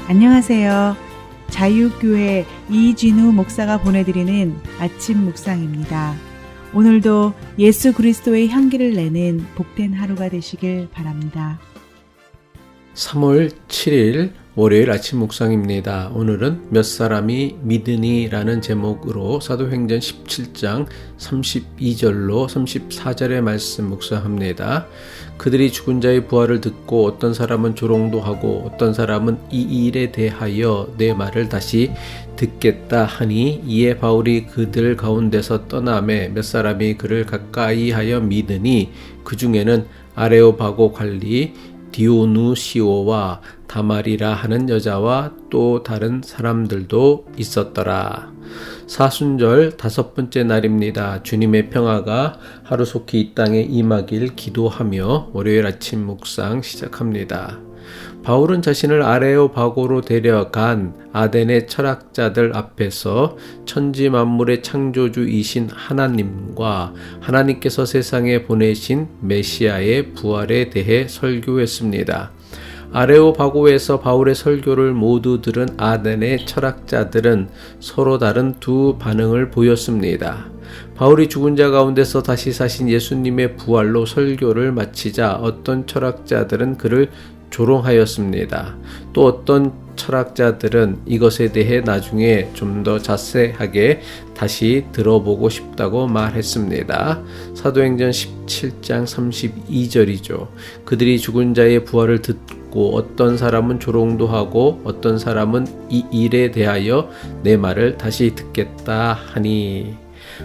안녕하세요. 자유교회 이진우 목사가 보내드리는 아침 묵상입니다. 오늘도 예수 그리스도의 향기를 내는 복된 하루가 되시길 바랍니다. 3월 7일 월요일 아침 묵상입니다. 오늘은 몇 사람이 믿으니 라는 제목으로 사도행전 17장 32절로 34절의 말씀 묵상합니다. 그들이 죽은 자의 부활을 듣고 어떤 사람은 조롱도 하고 어떤 사람은 이 일에 대하여 내 말을 다시 듣겠다 하니 이에 바울이 그들 가운데서 떠나매 몇 사람이 그를 가까이 하여 믿으니 그 중에는 아레오바고 관리 디오누시오와 다말이라 하는 여자와 또 다른 사람들도 있었더라. 사순절 5번째 날입니다. 주님의 평화가 하루속히 이 땅에 임하길 기도하며 월요일 아침 묵상 시작합니다. 바울은 자신을 아레오바고로 데려간 아덴의 철학자들 앞에서 천지 만물의 창조주이신 하나님과 하나님께서 세상에 보내신 메시아의 부활에 대해 설교했습니다. 아레오바고에서 바울의 설교를 모두 들은 아덴의 철학자들은 서로 다른 두 반응을 보였습니다. 바울이 죽은 자 가운데서 다시 사신 예수님의 부활로 설교를 마치자 어떤 철학자들은 그를 조롱하였습니다. 또 어떤 철학자들은 이것에 대해 나중에 좀 더 자세하게 다시 들어보고 싶다고 말했습니다. 사도행전 17장 32절이죠. 그들이 죽은 자의 부활을 듣고 어떤 사람은 조롱도 하고 어떤 사람은 이 일에 대하여 내 말을 다시 듣겠다 하니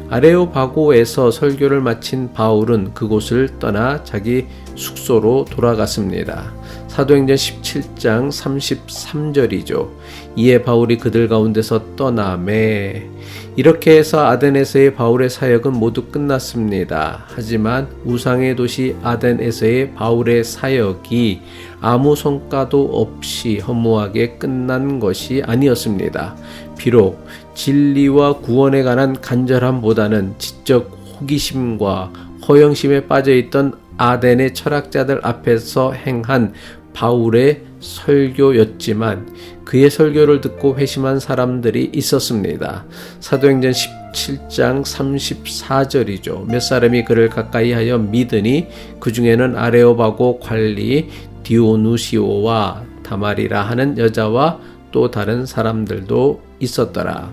아레오바고에서 설교를 마친 바울은 그곳을 떠나 자기 숙소로 돌아갔습니다. 사도행전 17장 33절이죠. 이에 바울이 그들 가운데서 떠나매 이렇게 해서 아덴에서의 바울의 사역은 모두 끝났습니다. 하지만 우상의 도시 아덴에서의 바울의 사역이 아무 성과도 없이 허무하게 끝난 것이 아니었습니다. 비록 진리와 구원에 관한 간절함보다는 지적 호기심과 허영심에 빠져있던 아덴의 철학자들 앞에서 행한 바울의 설교였지만 그의 설교를 듣고 회심한 사람들이 있었습니다. 사도행전 17장 34절이죠. 몇 사람이 그를 가까이 하여 믿으니 그 중에는 아레오바고 관리 디오누시오와 다말이라 하는 여자와 또 다른 사람들도 있었더라.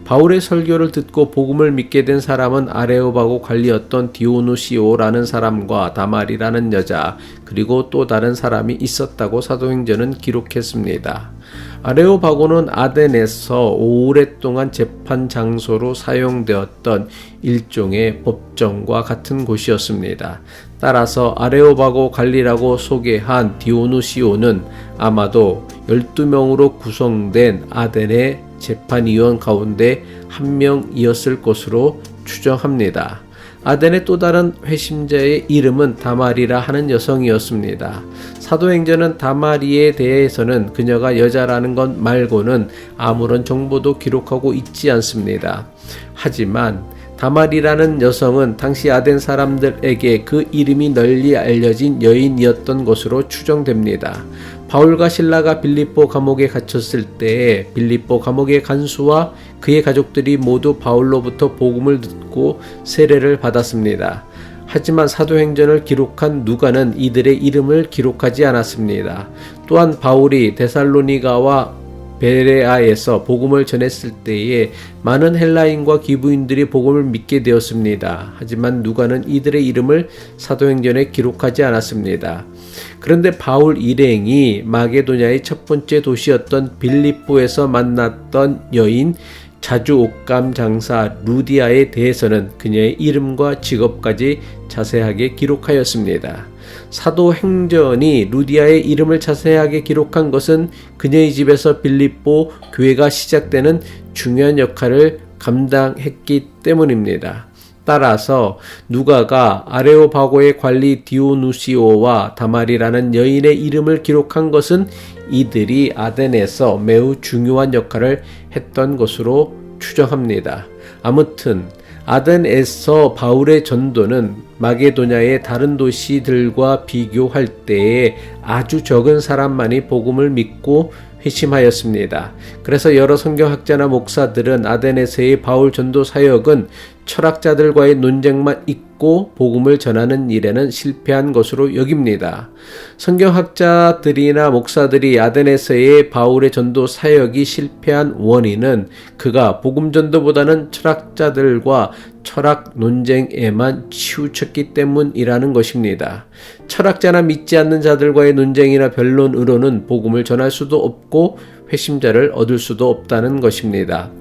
바울의 설교를 듣고 복음을 믿게 된 사람은 아레오바고 관리였던 디오누시오라는 사람과 다말이라는 여자 그리고 또 다른 사람이 있었다고 사도행전은 기록했습니다. 아레오바고는 아덴에서 오랫동안 재판 장소로 사용되었던 일종의 법정과 같은 곳이었습니다. 따라서 아레오바고 관리라고 소개한 디오누시오는 아마도 12명으로 구성된 아덴의 재판위원 가운데 한 명이었을 것으로 추정합니다. 아덴의 또 다른 회심자의 이름은 다말이라 하는 여성이었습니다. 사도행전은 다말이에 대해서는 그녀가 여자라는 것 말고는 아무런 정보도 기록하고 있지 않습니다. 하지만 다말이라는 여성은 당시 아덴 사람들에게 그 이름이 널리 알려진 여인이었던 것으로 추정됩니다. 바울과 실라가 빌립보 감옥에 갇혔을 때에 빌립보 감옥의 간수와 그의 가족들이 모두 바울로부터 복음을 듣고 세례를 받았습니다. 하지만 사도행전을 기록한 누가는 이들의 이름을 기록하지 않았습니다. 또한 바울이 데살로니가와 베레아에서 복음을 전했을 때에 많은 헬라인과 기브인들이 복음을 믿게 되었습니다. 하지만 누가는 이들의 이름을 사도행전에 기록하지 않았습니다. 그런데 바울 일행이 마게도냐의 첫 번째 도시였던 빌립보에서 만났던 여인 자주 옷감 장사 루디아에 대해서는 그녀의 이름과 직업까지 자세하게 기록하였습니다. 사도행전이 루디아의 이름을 자세하게 기록한 것은 그녀의 집에서 빌립보 교회가 시작되는 중요한 역할을 감당했기 때문입니다. 따라서 누가가 아레오바고의 관리 디오누시오와 다말이라는 여인의 이름을 기록한 것은 이들이 아덴에서 매우 중요한 역할을 했던 것으로 추정합니다. 아무튼 아덴에서 바울의 전도는 마게도냐의 다른 도시들과 비교할 때에 아주 적은 사람만이 복음을 믿고 회심하였습니다. 그래서 여러 성경학자나 목사들은 아데네서의 바울 전도 사역은 철학자들과의 논쟁만 있고 복음을 전하는 일에는 실패한 것으로 여깁니다. 성경학자들이나 목사들이 아데네서의 바울의 전도 사역이 실패한 원인은 그가 복음 전도보다는 철학자들과 철학 논쟁에만 치우쳤기 때문이라는 것입니다. 철학자나 믿지 않는 자들과의 논쟁이나 변론으로는 복음을 전할 수도 없고 회심자를 얻을 수도 없다는 것입니다.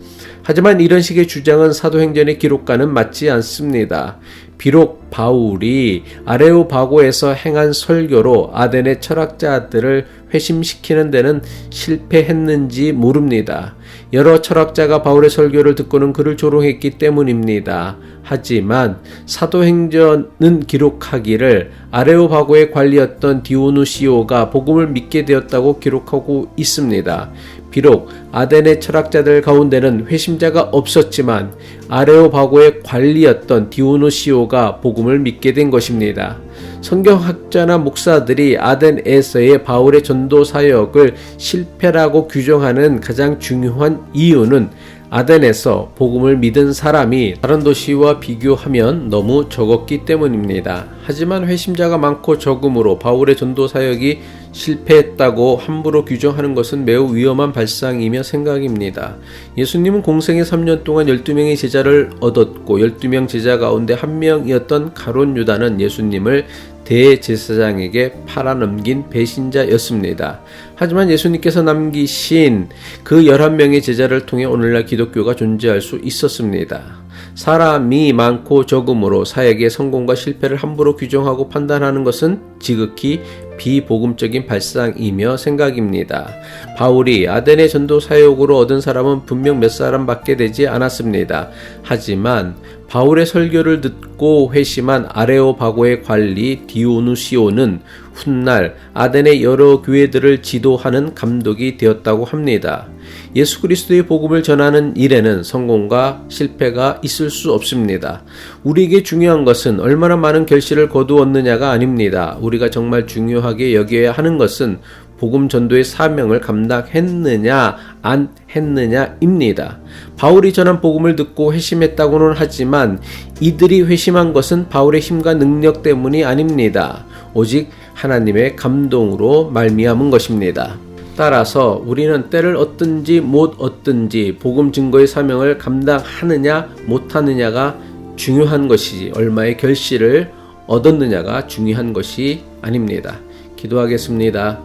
하지만 이런 식의 주장은 사도행전의 기록과는 맞지 않습니다. 비록 바울이 아레오바고에서 행한 설교로 아덴의 철학자들을 회심시키는 데는 실패했는지 모릅니다. 여러 철학자가 바울의 설교를 듣고는 그를 조롱했기 때문입니다. 하지만 사도행전은 기록하기를 아레오바고의 관리였던 디오누시오가 복음을 믿게 되었다고 기록하고 있습니다. 비록 아덴의 철학자들 가운데는 회심자가 없었지만 아레오바고의 관리였던 디오누시오가 복음을 믿게 된 것입니다. 성경학자나 목사들이 아덴에서의 바울의 전도 사역을 실패라고 규정하는 가장 중요한 이유는 아덴에서 복음을 믿은 사람이 다른 도시와 비교하면 너무 적었기 때문입니다. 하지만 회심자가 많고 적음으로 바울의 전도 사역이 실패했다고 함부로 규정하는 것은 매우 위험한 발상이며 생각입니다. 예수님은 공생애 3년 동안 12명의 제자를 얻었고 12명 제자 가운데 한 명이었던 가룟 유다는 예수님을 대제사장에게 팔아넘긴 배신자였습니다. 하지만 예수님께서 남기신 그 11명의 제자를 통해 오늘날 기독교가 존재할 수 있었습니다. 사람이 많고 적음으로 사역의 성공과 실패를 함부로 규정하고 판단하는 것은 지극히 비복음적인 발상이며 생각입니다. 바울이 아덴의 전도 사역으로 얻은 사람은 분명 몇 사람밖에 되지 않았습니다. 하지만 바울의 설교를 듣고 회심한 아레오바고의 관리 디오누시오는 훗날 아덴의 여러 교회들을 지도하는 감독이 되었다고 합니다. 예수 그리스도의 복음을 전하는 일에는 성공과 실패가 있을 수 없습니다. 우리에게 중요한 것은 얼마나 많은 결실을 거두었느냐가 아닙니다. 우리가 정말 중요하게 여겨야 하는 것은 복음 전도의 사명을 감당했느냐 안 했느냐입니다. 바울이 전한 복음을 듣고 회심했다고는 하지만 이들이 회심한 것은 바울의 힘과 능력 때문이 아닙니다. 오직 하나님의 감동으로 말미암은 것입니다. 따라서 우리는 때를 얻든지 못 얻든지 복음 증거의 사명을 감당하느냐 못하느냐가 중요한 것이지 얼마의 결실을 얻었느냐가 중요한 것이 아닙니다. 기도하겠습니다.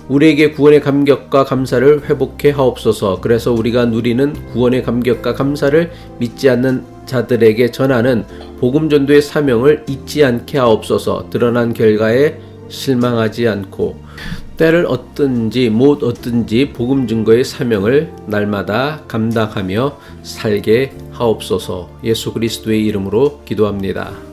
우리에게 구원의 감격과 감사를 회복해 하옵소서. 그래서 우리가 누리는 구원의 감격과 감사를 믿지 않는 자들에게 전하는 복음 전도의 사명을 잊지 않게 하옵소서. 드러난 결과에 실망하지 않고 때를 얻든지 못 얻든지 복음 증거의 사명을 날마다 감당하며 살게 하옵소서. 예수 그리스도의 이름으로 기도합니다.